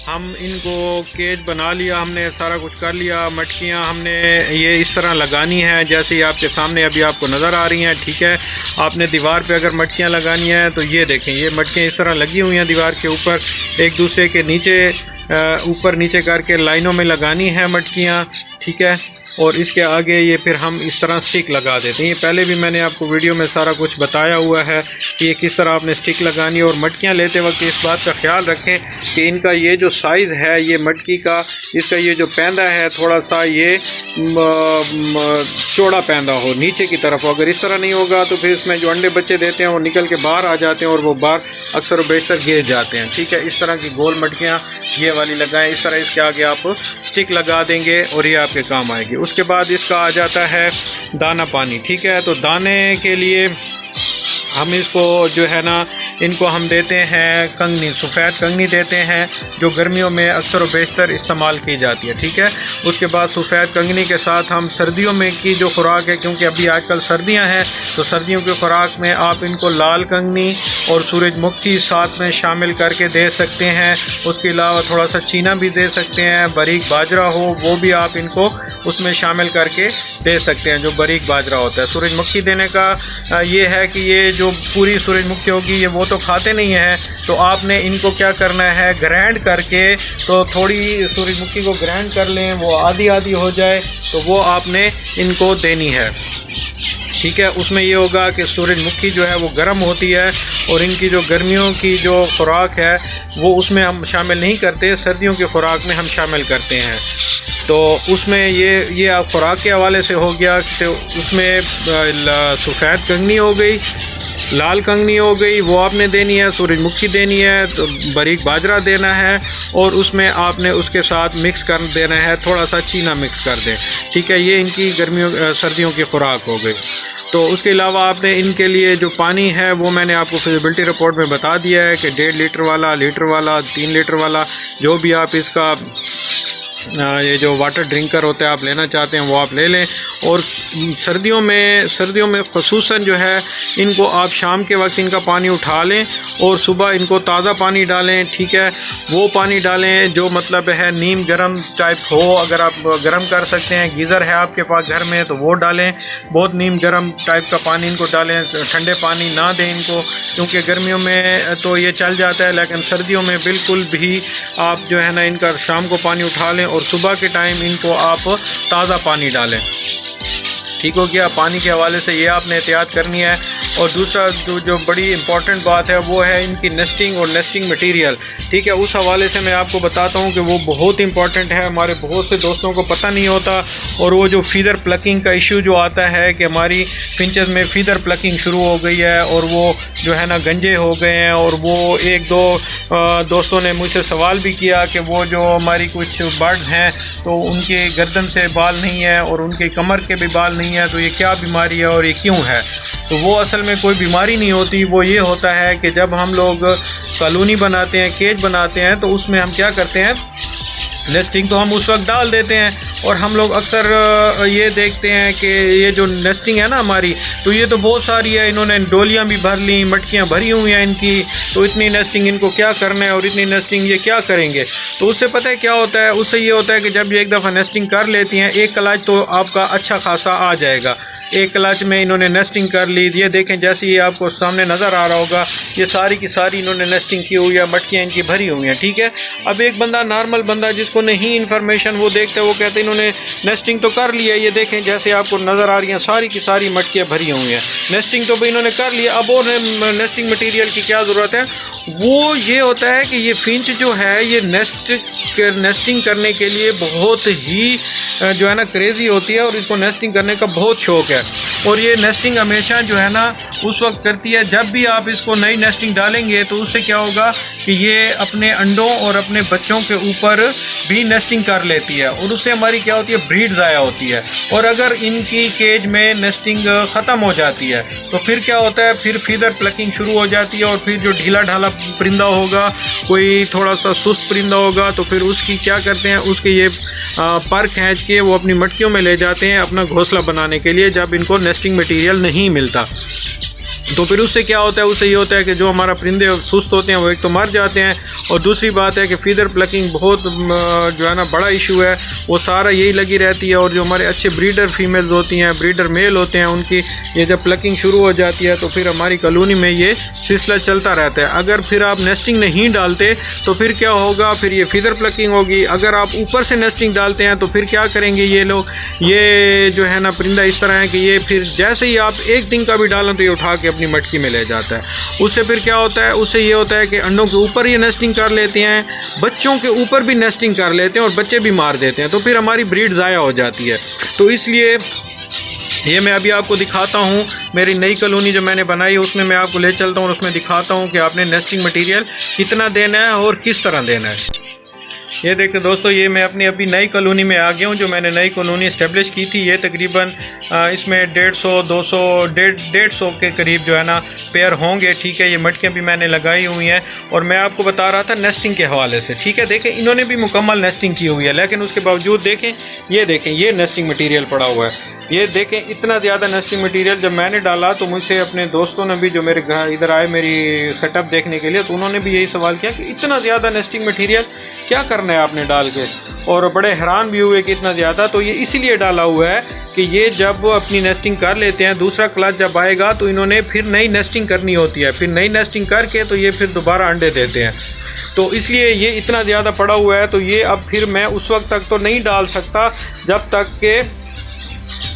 [SPEAKER 2] हम इनको केज बना लिया, हमने सारा कुछ कर लिया। मटकियाँ हमने ये इस तरह लगानी है जैसे ये आपके सामने अभी आपको नज़र आ रही हैं, ठीक है। आपने दीवार पे अगर मटकियाँ लगानी हैं तो ये देखें, ये मटकियाँ इस तरह लगी हुई हैं दीवार के ऊपर, एक दूसरे के नीचे ऊपर नीचे करके लाइनों में लगानी है मटकियाँ, ठीक है। और इसके आगे ये फिर हम इस तरह स्टिक लगा देते हैं। ये पहले भी मैंने आपको वीडियो में सारा कुछ बताया हुआ है कि ये किस तरह आपने स्टिक लगानी है। और मटकियाँ लेते वक्त इस बात का ख्याल रखें कि इनका ये जो साइज़ है ये मटकी का, इसका ये जो पैंदा है थोड़ा सा ये चौड़ा पैंदा हो नीचे की तरफ। अगर इस तरह नहीं होगा तो फिर इसमें जो अंडे बच्चे देते हैं वो निकल के बाहर आ जाते हैं और वो बाहर अक्सर व बेशतर गिर जाते हैं, ठीक है। इस तरह की गोल मटकियाँ ये वाली लगाएं। इस तरह इसके आगे आप स्टिक लगा देंगे और ये आपके काम आएगी। उसके बाद इसका आ जाता है दाना पानी, ठीक है। तो दाने के लिए हम इसको जो है ना, इनको हम देते हैं कंगनी, सफ़ेद कंगनी देते हैं जो गर्मियों में अक्सर व बेशतर इस्तेमाल की जाती है, ठीक है। उसके बाद सफ़ेद कंगनी के साथ हम सर्दियों में की जो खुराक है, क्योंकि अभी आजकल सर्दियां हैं तो सर्दियों की खुराक में आप इनको लाल कंगनी और सूरजमुखी साथ में शामिल करके दे सकते हैं। उसके अलावा थोड़ा सा चीना भी दे सकते हैं, बारीक बाजरा हो वो भी आप इनको उसमें शामिल करके दे सकते हैं, जो बारीक बाजरा होता है। सूरजमुखी देने का ये है कि ये जो पूरी सूरजमुखी होगी ये वो तो खाते नहीं हैं, तो आपने इनको क्या करना है, ग्राइंड करके, तो थोड़ी सूरजमुखी को ग्राइंड कर लें, वो आधी आधी हो जाए तो वो आपने इनको देनी है, ठीक है। उसमें ये होगा कि सूरजमुखी जो है वो गर्म होती है और इनकी जो गर्मियों की जो खुराक है वो उसमें हम शामिल नहीं करते, सर्दियों की खुराक में हम शामिल करते हैं। तो उसमें ये आप खुराक के हवाले से हो गया। तो उसमें सफ़ेद कंगनी हो गई, लाल कंगनी हो गई, वो आपने देनी है, सूरजमुखी देनी है, तो बारीक बाजरा देना है और उसमें आपने उसके साथ मिक्स कर देना है, थोड़ा सा चीना मिक्स कर दें, ठीक है। ये इनकी सर्दियों की खुराक हो गई। तो उसके अलावा आपने इनके लिए जो पानी है वो मैंने आपको फिजिबिलिटी रिपोर्ट में बता दिया है कि 1.5 लीटर वाला, लीटर वाला, 3 लीटर वाला, जो भी आप इसका ये जो वाटर ड्रिंकर होता है आप लेना चाहते हैं वो आप ले लें। और सर्दियों में ख़ुसूसन जो है इनको आप शाम के वक्त इनका पानी उठा लें और सुबह इनको ताज़ा पानी डालें, ठीक है। वो पानी डालें जो मतलब है नीम गर्म टाइप हो, अगर आप गर्म कर सकते हैं, गीज़र है आपके पास घर में तो वो डालें, बहुत नीम गर्म टाइप का पानी इनको डालें, ठंडे पानी ना दें इनको, क्योंकि गर्मियों में तो ये चल जाता है, लेकिन सर्दियों में बिल्कुल भी आप जो है ना इनका शाम को पानी उठा लें और सुबह के टाइम इनको आप ताज़ा पानी डालें, ठीक हो गया। पानी के हवाले से ये आपने एहतियात करनी है। और दूसरा जो बड़ी इंपॉर्टेंट बात है वो है इनकी नेस्टिंग और नेस्टिंग मटेरियल, ठीक है। उस हवाले से मैं आपको बताता हूँ कि वो बहुत इंपॉर्टेंट है, हमारे बहुत से दोस्तों को पता नहीं होता। और वो जो फीदर प्लकिंग का इशू जो आता है कि हमारी फिंचेस में फीदर प्लकिंग शुरू हो गई है और वो जो है ना गंजे हो गए हैं। और वो एक दो दोस्तों ने मुझसे सवाल भी किया कि वो जो हमारी कुछ बर्ड्स हैं तो उनके गर्दन से बाल नहीं है और उनके कमर के भी बाल नहीं है, तो ये क्या बीमारी है और ये क्यों है। तो वो असल में कोई बीमारी नहीं होती, वो ये होता है कि जब हम लोग कॉलोनी बनाते हैं, केज बनाते हैं, तो उसमें हम क्या करते हैं, नेस्टिंग तो हम उस वक्त डाल देते हैं
[SPEAKER 1] और हम लोग अक्सर ये देखते हैं कि ये जो नेस्टिंग है ना हमारी, तो ये तो बहुत सारी है, इन्होंने डोलियाँ भी भर ली, मटकियाँ भरी हुई हैं इनकी, तो इतनी नेस्टिंग इनको क्या करना है और इतनी नेस्टिंग ये क्या करेंगे। तो उससे पता है क्या होता है, उससे ये होता है कि जब ये एक दफ़ा नेस्टिंग कर लेती हैं, एक क्लच तो आपका अच्छा खासा आ जाएगा। एक क्लच में इन्होंने नेस्टिंग कर ली। ये देखें, जैसे ये आपको सामने नज़र आ रहा होगा, ये सारी की सारी इन्होंने नेस्टिंग की हुई है, मटकियाँ इनकी भरी हुई हैं, ठीक है। अब एक बंदा, नॉर्मल बंदा जिसको नहीं इन्फॉर्मेशन, वो देखते हैं, वो कहते हैं इन्होंने नेस्टिंग तो कर लिया। ये देखें, जैसे आपको नज़र आ रही हैं, सारी की सारी मटकियाँ भरी हुई हैं, नेस्टिंग तो भाई इन्होंने कर लिया। अब और नेस्टिंग मटीरियल की क्या ज़रूरत है? वो ये होता है कि ये फिंच जो है, ये नेस्टिंग करने के लिए बहुत ही जो है ना क्रेज़ी होती है, और इसको नेस्टिंग करने का बहुत शौक़ है। और ये नेस्टिंग हमेशा जो है ना उस वक्त करती है जब भी आप इसको नई नेस्टिंग डालेंगे, तो उससे क्या होगा कि ये अपने अंडों और अपने बच्चों के ऊपर भी नेस्टिंग कर लेती है, और उससे हमारी क्या होती है, ब्रीड ज़ाया होती है। और अगर इनकी केज में नेस्टिंग ख़त्म हो जाती है, तो फिर क्या होता है, फिर फीदर प्लकिंग शुरू हो जाती है, और फिर जो ढीला ढाला परिंदा होगा, कोई थोड़ा सा सुस्त परिंदा होगा, तो फिर उसकी क्या करते हैं, उसके ये पर खींच के वो अपनी मटकियों में ले जाते हैं अपना घोंसला बनाने के लिए, जब इनको नेस्टिंग मटीरियल नहीं मिलता। तो फिर उससे क्या होता है, उससे ये होता है कि जो हमारा परिंदे सुस्त होते हैं वो एक तो मर जाते हैं, और दूसरी बात है कि फीदर प्लकिंग बहुत जो है ना बड़ा इशू है, वो सारा यही लगी रहती है। और जो हमारे अच्छे ब्रीडर फीमेल्स होती हैं, ब्रीडर मेल होते हैं, उनकी ये जब प्लकिंग शुरू हो जाती है, तो फिर हमारी कॉलोनी में ये सिलसिला चलता रहता है। अगर फिर आप नेस्टिंग नहीं डालते तो फिर क्या होगा, फिर ये फीदर प्लकिंग होगी। अगर आप ऊपर से नेस्टिंग डालते हैं तो फिर क्या करेंगे ये लोग, ये जो है ना परिंदा इस तरह है कि ये फिर जैसे ही आप एक दिन का भी डालें तो ये उठा के अपनी मटकी में ले जाता है। उससे फिर क्या होता है, उससे ये होता है कि अंडों के ऊपर ये नेस्टिंग कर लेते हैं, बच्चों के ऊपर भी नेस्टिंग कर लेते हैं, और बच्चे भी मार देते हैं, तो फिर हमारी ब्रीड ज़ाया हो जाती है। तो इसलिए ये मैं अभी आपको दिखाता हूँ, मेरी नई कॉलोनी जो मैंने बनाई है उसमें मैं आपको ले चलता हूँ, और उसमें दिखाता हूँ कि आपने नेस्टिंग मटीरियल कितना देना है और किस तरह देना है। ये देखते दोस्तों, ये मैं अपनी अभी नई कॉलोनी में आ गया हूँ। जो मैंने नई कॉलोनी इस्टेब्लिश की थी, ये तकरीबन इसमें 150 के करीब जो है ना पेयर होंगे, ठीक है। ये मटकियाँ भी मैंने लगाई हुई हैं, और मैं आपको बता रहा था नेस्टिंग के हवाले से, ठीक है। देखें, इन्होंने भी मुकम्मल नेस्टिंग की हुई है, लेकिन उसके बावजूद देखें, ये नेस्टिंग मटीरियल पड़ा हुआ है। ये देखें, इतना ज़्यादा नेस्टिंग मटीरियल जब मैंने डाला तो मुझसे अपने दोस्तों ने भी, जो मेरे घर इधर आए मेरी सेटअप देखने के लिए, तो उन्होंने भी यही सवाल किया कि इतना ज़्यादा नेस्टिंग मटीरियल क्या करना है आपने डाल के, और बड़े हैरान भी हुए कि इतना ज़्यादा। तो ये इसीलिए डाला हुआ है कि ये जब अपनी नेस्टिंग कर लेते हैं, दूसरा क्लच जब आएगा तो इन्होंने फिर नई नेस्टिंग करनी होती है, फिर नई नेस्टिंग करके तो ये फिर दोबारा अंडे देते हैं। तो इसलिए ये इतना ज़्यादा पड़ा हुआ है। तो ये अब फिर मैं उस वक्त तक तो नहीं डाल सकता जब तक के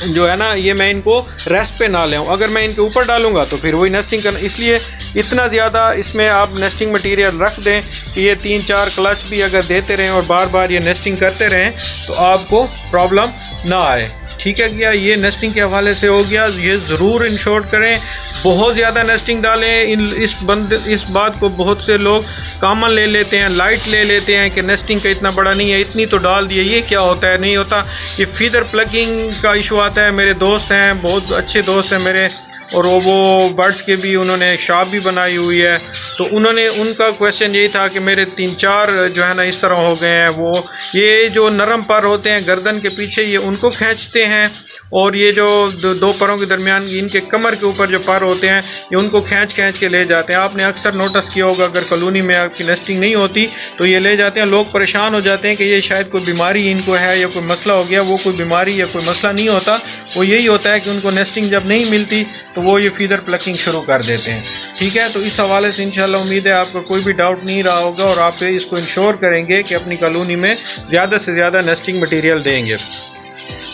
[SPEAKER 1] जो है ना ये मैं इनको रेस्ट पे ना लें। अगर मैं इनके ऊपर डालूंगा तो फिर वही नेस्टिंग करना, इसलिए इतना ज़्यादा इसमें आप नेस्टिंग मटेरियल रख दें कि ये 3-4 क्लच भी अगर देते रहें और बार बार ये नेस्टिंग करते रहें तो आपको प्रॉब्लम ना आए, ठीक है। गया ये नेस्टिंग के हवाले से हो गया। ये ज़रूर इंश्योर करें, बहुत ज़्यादा नेस्टिंग डालें। इस बात को बहुत से लोग कॉमन ले लेते हैं, लाइट ले लेते हैं कि नेस्टिंग का इतना बड़ा नहीं है, इतनी तो डाल दिए। ये क्या होता है, नहीं होता। ये फीदर प्लगिंग का इशू आता है। मेरे दोस्त हैं, बहुत अच्छे दोस्त हैं मेरे, और वो बर्ड्स के भी उन्होंने शॉप भी बनाई हुई है। तो उनका क्वेश्चन यही था कि मेरे 3-4 जो है ना इस तरह हो गए हैं। वो ये जो नरम पर होते हैं गर्दन के पीछे, ये उनको खींचते हैं, और ये जो दो परों के दरमियान इनके कमर के ऊपर जो पर होते हैं, ये उनको खींच के ले जाते हैं। आपने अक्सर नोटिस किया होगा, अगर कॉलोनी में आपकी नेस्टिंग नहीं होती तो ये ले जाते हैं। लोग परेशान हो जाते हैं कि ये शायद कोई बीमारी इनको है या कोई मसला हो गया। वो कोई बीमारी या कोई मसला नहीं होता, वो यही होता है कि उनको नेस्टिंग जब नहीं मिलती तो वो ये फीदर प्लकिंग शुरू कर देते हैं, ठीक है। तो इस हवाले से इंशाल्लाह उम्मीद है आपका कोई भी डाउट नहीं रहा होगा, और आप इसको इंश्योर करेंगे कि अपनी कॉलोनी में ज़्यादा से ज़्यादा नेस्टिंग मटीरियल देंगे।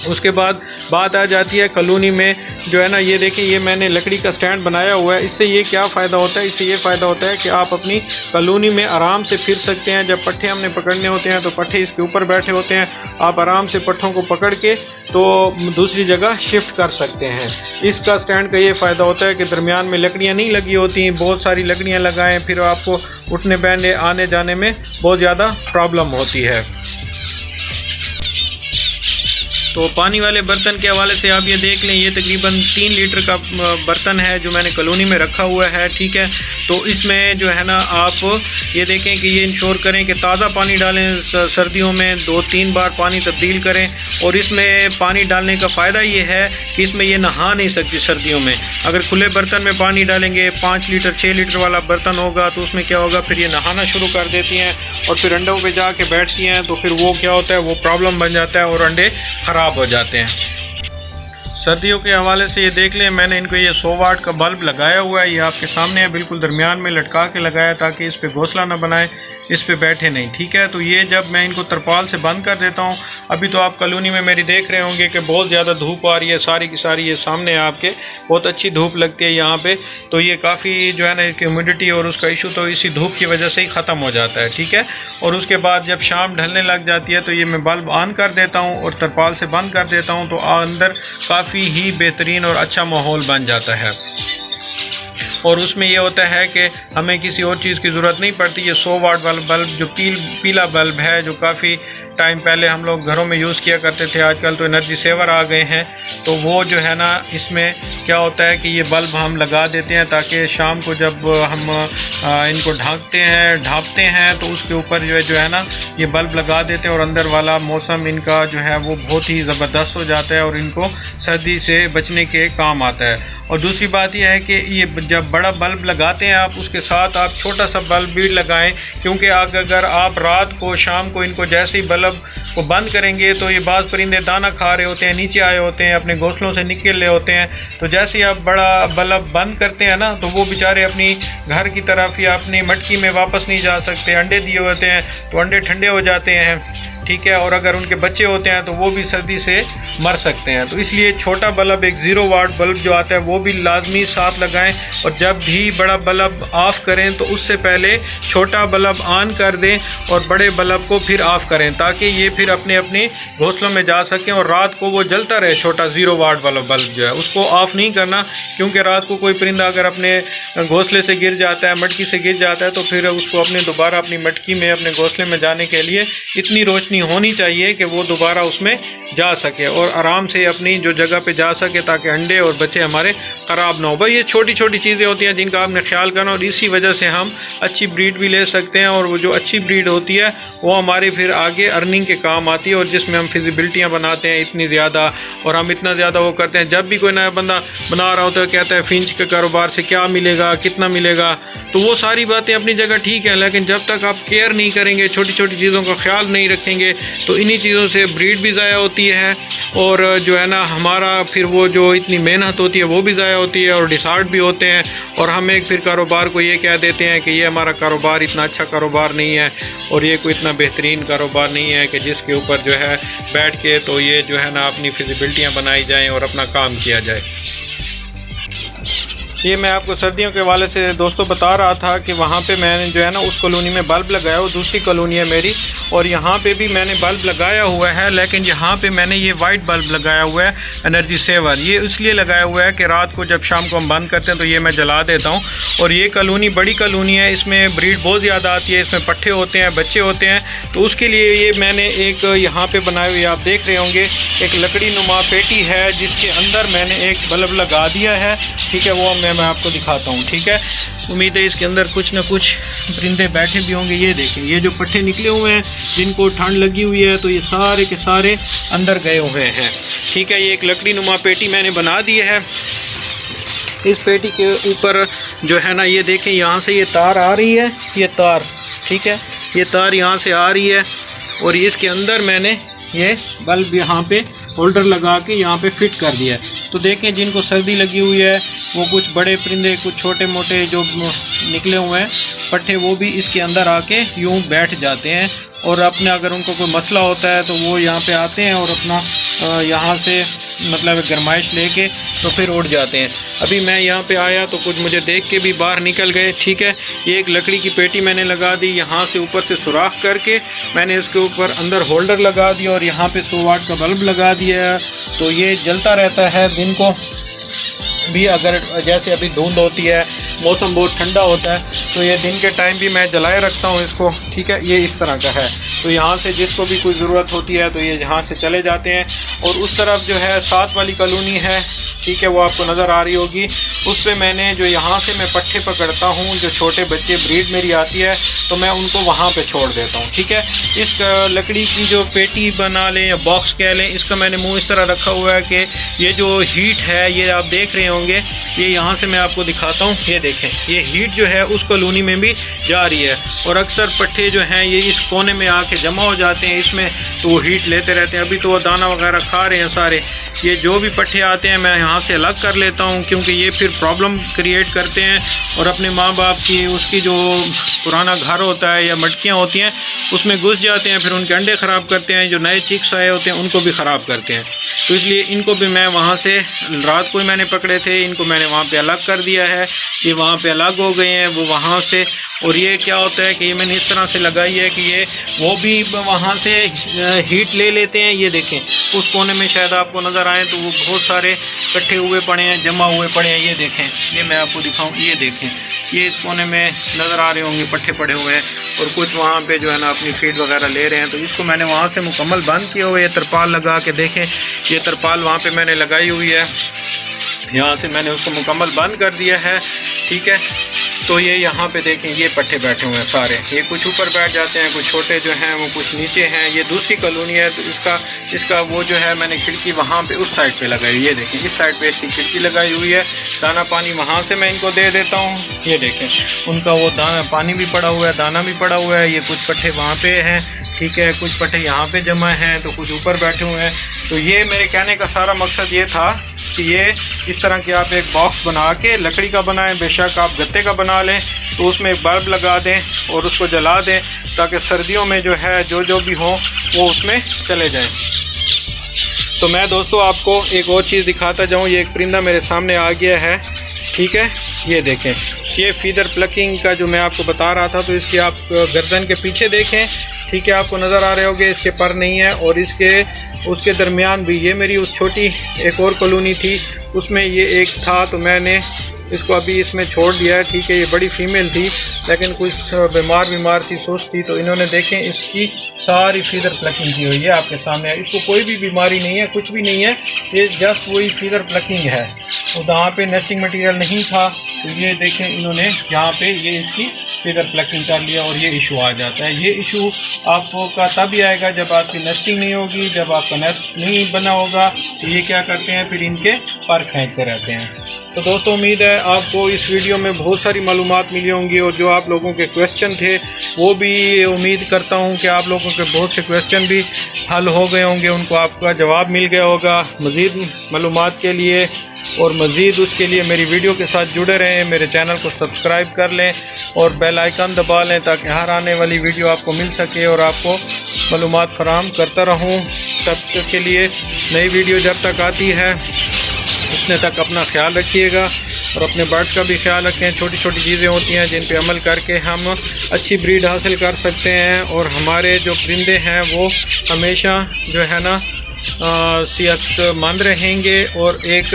[SPEAKER 1] उसके बाद बात आ जाती है कॉलोनी में जो है ना, ये देखिए, ये मैंने लकड़ी का स्टैंड बनाया हुआ है। इससे ये क्या फ़ायदा होता है, इससे ये फ़ायदा होता है कि आप अपनी कॉलोनी में आराम से फिर सकते हैं। जब पट्ठे हमने पकड़ने होते हैं तो पट्ठे इसके ऊपर बैठे होते हैं, आप आराम से पट्ठों को पकड़ के तो दूसरी जगह शिफ्ट कर सकते हैं। इसका स्टैंड का ये फ़ायदा होता है कि दरमियान में लकड़ियाँ नहीं लगी होती, बहुत सारी लकड़ियाँ लगाएँ, फिर आपको उठने बैठने आने जाने में बहुत ज़्यादा प्रॉब्लम होती है। तो पानी वाले बर्तन के हवाले से आप ये देख लें, ये तकरीबन 3 लीटर का बर्तन है जो मैंने कॉलोनी में रखा हुआ है, ठीक है। तो इसमें जो है ना आप ये देखें कि ये इंश्योर करें कि ताज़ा पानी डालें, सर्दियों में 2-3 बार पानी तब्दील करें। और इसमें पानी डालने का फ़ायदा ये है कि इसमें ये नहा नहीं सकती सर्दियों में। अगर खुले बर्तन में पानी डालेंगे, 5 लीटर 6 लीटर वाला बर्तन होगा, तो उसमें क्या होगा, फिर ये नहाना शुरू कर देती हैं और फिर अंडों पे जाके बैठती हैं, तो फिर वो क्या होता है, वो प्रॉब्लम बन जाता है और अंडे ख़राब हो जाते हैं। सर्दियों के हवाले से ये देख लें, मैंने इनको ये 100 वाट का बल्ब लगाया हुआ है, ये आपके सामने है, बिल्कुल दरमियान में लटका के लगाया ताकि इस पे घोंसला ना बनाए, इस पे बैठे नहीं, ठीक है। तो ये जब मैं इनको तरपाल से बंद कर देता हूँ, अभी तो आप कॉलोनी में मेरी देख रहे होंगे कि बहुत ज़्यादा धूप आ रही है, सारी की सारी ये सामने है आपके, बहुत अच्छी धूप लगती है यहाँ पे। तो ये काफ़ी जो है ना ह्यूमिडिटी और उसका इशू तो इसी धूप की वजह से ही ख़त्म हो जाता है, ठीक है। और उसके बाद जब शाम ढलने लग जाती है तो ये मैं बल्ब ऑन कर देता हूँ और तरपाल से बंद कर देता हूँ, तो अंदर काफ़ी ही बेहतरीन और अच्छा माहौल बन जाता है। और उसमें ये होता है कि हमें किसी और चीज़ की ज़रूरत नहीं पड़ती। ये 100 वाट वाला बल्ब जो पीला बल्ब है, जो काफ़ी टाइम पहले हम लोग घरों में यूज़ किया करते थे, आजकल तो एनर्जी सेवर आ गए हैं, तो वो जो है ना इसमें क्या होता है कि ये बल्ब हम लगा देते हैं ताकि शाम को जब हम इनको ढाँपते हैं तो उसके ऊपर जो है ना ये बल्ब लगा देते हैं और अंदर वाला मौसम इनका जो है वो बहुत ही ज़बरदस्त हो जाता है और इनको सर्दी से बचने के काम आता है। और दूसरी बात यह है कि ये जब बड़ा बल्ब लगाते हैं आप, उसके साथ आप छोटा सा बल्ब भी लगाएं, क्योंकि अगर आप रात को शाम को इनको जैसे ही बल्ब को बंद करेंगे तो ये बाज़ परिंदे दाना खा रहे होते हैं, नीचे आए होते हैं, अपने घोंसलों से निकल रहे होते हैं। तो जैसे ही आप बड़ा बल्ब बंद करते हैं ना, तो वो बेचारे अपनी घर की तरफ या अपनी मटकी में वापस नहीं जा सकते। अंडे दिए होते हैं तो अंडे ठंडे हो जाते हैं, ठीक है। और अगर उनके बच्चे होते हैं तो वो भी सर्दी से मर सकते हैं। तो इसलिए छोटा बल्ब, एक 0 वाट बल्ब जो आता है, वो भी लाजमी साथ लगाएं। और जब भी बड़ा बल्ब ऑफ़ करें तो उससे पहले छोटा बल्ब ऑन कर दें और बड़े बल्ब को फिर ऑफ़ करें, ताकि ये फिर अपने अपने घोंसलों में जा सकें और रात को वो जलता रहे। छोटा 0 वाट वाला बल्ब जो है उसको ऑफ़ नहीं करना, क्योंकि रात को कोई परिंदा अगर अपने घोंसले से गिर जाता है, मटकी से गिर जाता है, तो फिर उसको अपने दोबारा अपनी मटकी में, अपने घोंसले में जाने के लिए इतनी रोशनी होनी चाहिए कि वो दोबारा उसमें जा सके और आराम से अपनी जो जगह पे जा सके, ताकि अंडे और बच्चे हमारे ख़राब ना हो। भाई ये छोटी छोटी चीज़ें होती हैं जिनका आपने ख्याल करना, और इसी वजह से हम अच्छी ब्रीड भी ले सकते हैं। और वो जो अच्छी ब्रीड होती है वो हमारी फिर आगे अर्निंग के काम आती है, और जिसमें हम फिजिबिलिटियाँ बनाते हैं इतनी ज़्यादा, और हम इतना ज़्यादा वो करते हैं। जब भी कोई नया बंदा बना रहा होता है, कहता है फिंच के कारोबार से क्या मिलेगा, कितना मिलेगा, तो वो सारी बातें अपनी जगह ठीक है, लेकिन जब तक आप केयर नहीं करेंगे, छोटी छोटी चीज़ों का ख्याल नहीं रखेंगे, तो इन्हीं चीज़ों से ब्रीड भी ज़ाया होती है और जो है ना हमारा फिर वो जो इतनी मेहनत होती है वो भी ज़ाया होती है और डिसार्ट भी होते हैं। और हम एक फिर कारोबार को ये कह देते हैं कि ये हमारा कारोबार इतना अच्छा कारोबार नहीं है और ये कोई इतना बेहतरीन कारोबार नहीं है कि जिसके ऊपर जो है बैठ के तो ये जो है ना अपनी फिजिबिलिटियाँ बनाई जाएँ और अपना काम किया जाए। ये मैं आपको सर्दियों के हवाले से दोस्तों बता रहा था कि वहाँ पे मैंने जो है ना उस कॉलोनी में बल्ब लगाया, वो दूसरी कॉलोनी है मेरी, और यहाँ पे भी मैंने बल्ब लगाया हुआ है, लेकिन यहाँ पे मैंने ये वाइट बल्ब लगाया हुआ है एनर्जी सेवर। ये इसलिए लगाया हुआ है कि रात को जब शाम को हम बंद करते हैं तो ये मैं जला देता हूँ। और ये कॉलोनी बड़ी कॉलोनी है, इसमें ब्रीड बहुत ज़्यादा आती है, इसमें पट्ठे होते हैं, बच्चे होते हैं, तो उसके लिए ये मैंने एक यहाँ पर बनाए हुए आप देख रहे होंगे एक लकड़ी नुमा पेटी है, जिसके अंदर मैंने एक बल्ब लगा दिया है, ठीक है। वो मैं आपको दिखाता हूँ, ठीक है। उम्मीद है इसके अंदर कुछ ना कुछ परिंदे बैठे भी होंगे। ये देखें, ये जो पट्टे निकले हुए हैं जिनको ठंड लगी हुई है, तो ये सारे के सारे अंदर गए हुए हैं, ठीक है। ये एक लकड़ी नुमा पेटी मैंने बना दी है। इस पेटी के ऊपर जो है ना ये देखें, यहाँ से ये तार आ रही है, ये तार, ठीक है, ये तार यहाँ से आ रही है और इसके अंदर मैंने ये बल्ब यहाँ पे होल्डर लगा के यहाँ पे फिट कर दिया है। तो देखें, जिनको सर्दी लगी हुई है, वो कुछ बड़े परिंदे, कुछ छोटे मोटे जो निकले हुए हैं पट्टे, वो भी इसके अंदर आके यूं बैठ जाते हैं और अपने अगर उनको कोई मसला होता है तो वो यहाँ पे आते हैं और अपना यहाँ से मतलब गरमाइश लेके तो फिर उड़ जाते हैं। अभी मैं यहाँ पे आया तो कुछ मुझे देख के भी बाहर निकल गए, ठीक है। ये एक लकड़ी की पेटी मैंने लगा दी, यहाँ से ऊपर से सुराख करके मैंने इसके ऊपर अंदर होल्डर लगा दिया और यहाँ पे 100 वाट का बल्ब लगा दिया, तो ये जलता रहता है दिन को भी। अगर जैसे अभी धुंध होती है, मौसम बहुत ठंडा होता है, तो ये दिन के टाइम भी मैं जलाए रखता हूँ इसको, ठीक है। ये इस तरह का है। तो यहाँ से जिसको भी कोई ज़रूरत होती है तो ये यहाँ से चले जाते हैं। और उस तरफ जो है 7 वाली कॉलोनी है, ठीक है, वो आपको नज़र आ रही होगी। उस पे मैंने जो यहाँ से मैं पट्ठे पकड़ता हूँ, जो छोटे बच्चे ब्रीड मेरी आती है तो मैं उनको वहाँ पे छोड़ देता हूँ, ठीक है। इस लकड़ी की जो पेटी बना लें या बॉक्स कह लें, इसका मैंने मुँह इस तरह रखा हुआ है कि ये जो हीट है, ये आप देख रहे होंगे, ये यहाँ से मैं आपको दिखाता हूँ, ये देखें, ये हीट जो है उस कॉलोनी में भी जा रही है। और अक्सर पट्ठे जो हैं ये इस कोने में आके जमा हो जाते हैं इसमें, तो वो हीट लेते रहते हैं। अभी तो वो दाना वगैरह खा रहे हैं सारे। ये जो भी पट्ठे आते हैं मैं यहाँ से अलग कर लेता हूँ, क्योंकि ये फिर प्रॉब्लम क्रिएट करते हैं और अपने माँ बाप की उसकी जो पुराना घर होता है या मटकियाँ होती हैं उसमें घुस जाते हैं, फिर उनके अंडे ख़राब करते हैं। जो नए चिक्स आए होते हैं उनको भी ख़राब करते हैं। तो इसलिए इनको भी मैं वहाँ से रात को ही मैंने पकड़े थे, इनको मैंने वहाँ पे अलग कर दिया है। ये वहाँ पे अलग हो गए हैं, वो वहाँ से। और ये क्या होता है कि ये मैंने इस तरह से लगाई है कि ये वो भी वहाँ से हीट ले लेते हैं। ये देखें उस कोने में शायद आपको नज़र आए तो वो बहुत सारे इकट्ठे हुए पड़े हैं, जमा हुए पड़े हैं। ये देखें, ये मैं आपको दिखाऊँ, ये देखें, ये इस कोने में नज़र आ रहे होंगे पट्ठे पड़े हुए हैं। और कुछ वहाँ पे जो है ना अपनी फीड वगैरह ले रहे हैं। तो इसको मैंने वहाँ से मुकम्मल बंद किया हुआ है, तरपाल लगा के। देखें ये तरपाल वहाँ पे मैंने लगाई हुई है, यहाँ से मैंने उसको मुकम्मल बंद कर दिया है, ठीक है। तो ये यहाँ पे देखें ये पट्ठे बैठे हुए हैं सारे, ये कुछ ऊपर बैठ जाते हैं, कुछ छोटे जो हैं वो कुछ नीचे हैं। ये दूसरी कॉलोनी है, तो इसका वो जो है मैंने खिड़की वहाँ पे उस साइड पे लगाई हुई है। देखें इस साइड पे इसकी खिड़की लगाई हुई है। दाना पानी वहाँ से मैं इनको दे देता हूँ। ये देखें उनका वो दाना पानी भी पड़ा हुआ है, दाना भी पड़ा हुआ है। ये कुछ पट्ठे वहाँ पे हैं, ठीक है, कुछ पट्ठे यहाँ पे जमा हैं, तो कुछ ऊपर बैठे हुए हैं। तो ये मेरे कहने का सारा मकसद ये था कि ये इस तरह के आप एक बॉक्स बना के लकड़ी का बनाएं, बेशक आप गत्ते का बना लें, तो उसमें एक बल्ब लगा दें और उसको जला दें, ताकि सर्दियों में जो है जो भी हो वो उसमें चले जाएं। तो मैं दोस्तों आपको एक और चीज़ दिखाता जाऊँ। ये एक परिंदा मेरे सामने आ गया है, ठीक है, ये देखें, ये फीदर प्लकिंग का जो मैं आपको बता रहा था। तो इसकी आप गर्दन के पीछे देखें, ठीक है, आपको नज़र आ रहे होंगे, इसके पर नहीं है। और उसके दरमियान भी ये मेरी उस छोटी एक और कॉलोनी थी, उसमें ये एक था, तो मैंने इसको अभी इसमें छोड़ दिया है, ठीक है। ये बड़ी फीमेल थी लेकिन कुछ बीमार थी, सुस्त थी, तो इन्होंने देखें इसकी सारी फीदर प्लकिंग की हुई है आपके सामने। इसको कोई भी बीमारी नहीं है, कुछ भी नहीं है, ये जस्ट वही फीदर प्लकिंग है। तो जहाँ पे नेस्टिंग मटेरियल नहीं था, तो ये देखें इन्होंने यहाँ पे ये इसकी फीदर प्लकिंग कर लिया और ये इशू आ जाता है। ये इशू आपको का तभी आएगा जब आपकी नेस्टिंग नहीं होगी, जब आपका नेस्ट नहीं बना होगा। तो ये क्या करते हैं, फिर इनके पर फेंकते रहते हैं। तो दोस्तों उम्मीद है आपको इस वीडियो में बहुत सारी मालूमात मिली होंगी, और जो आप लोगों के क्वेश्चन थे वो भी उम्मीद करता हूँ कि आप लोगों के बहुत से क्वेश्चन भी हल हो गए होंगे, उनको आपका जवाब मिल गया होगा। मज़ीद मालूमात के लिए और मज़ीद उसके लिए मेरी वीडियो के साथ जुड़े रहें, मेरे चैनल को सब्सक्राइब कर लें और बेल आइकन दबा लें, ताकि हर आने वाली वीडियो आपको मिल सके और आपको मालूमात फराहम करता रहूँ। तब तक के लिए नई वीडियो जब तक आती है उतने तक अपना ख्याल रखिएगा और अपने बर्ड्स का भी ख्याल रखें। छोटी छोटी चीज़ें होती हैं जिन पे अमल करके हम अच्छी ब्रीड हासिल कर सकते हैं, और हमारे जो परिंदे हैं वो हमेशा जो है ना सेहतमंद रहेंगे और एक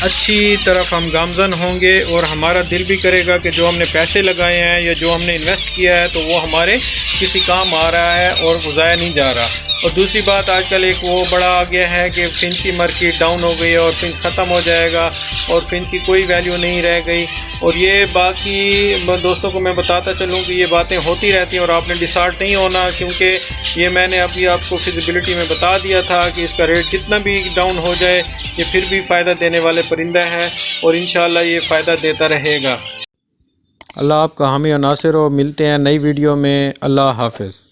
[SPEAKER 1] अच्छी तरफ हम गामजन होंगे। और हमारा दिल भी करेगा कि जो हमने पैसे लगाए हैं या जो हमने इन्वेस्ट किया है तो वो हमारे किसी काम आ रहा है और ज़ाया नहीं जा रहा। और दूसरी बात, आजकल एक वो बड़ा आ गया है कि फिंच की मार्केट डाउन हो गई है और फिंच ख़त्म हो जाएगा और फिंच की कोई वैल्यू नहीं रह गई। और ये बाकी दोस्तों को मैं बताता चलूँ कि ये बातें होती रहती हैं और आपने डिसहार्ट नहीं होना, क्योंकि ये मैंने अभी आपको फिजिबिलिटी में बता दिया था कि इसका रेट जितना भी डाउन हो जाए ये फिर भी फ़ायदा देने वाले परिंदा है और इंशाल्लाह ये फ़ायदा देता रहेगा।
[SPEAKER 2] अल्लाह आपका हामी और नासिर हो। मिलते हैं नई वीडियो में। अल्लाह हाफ़िज़।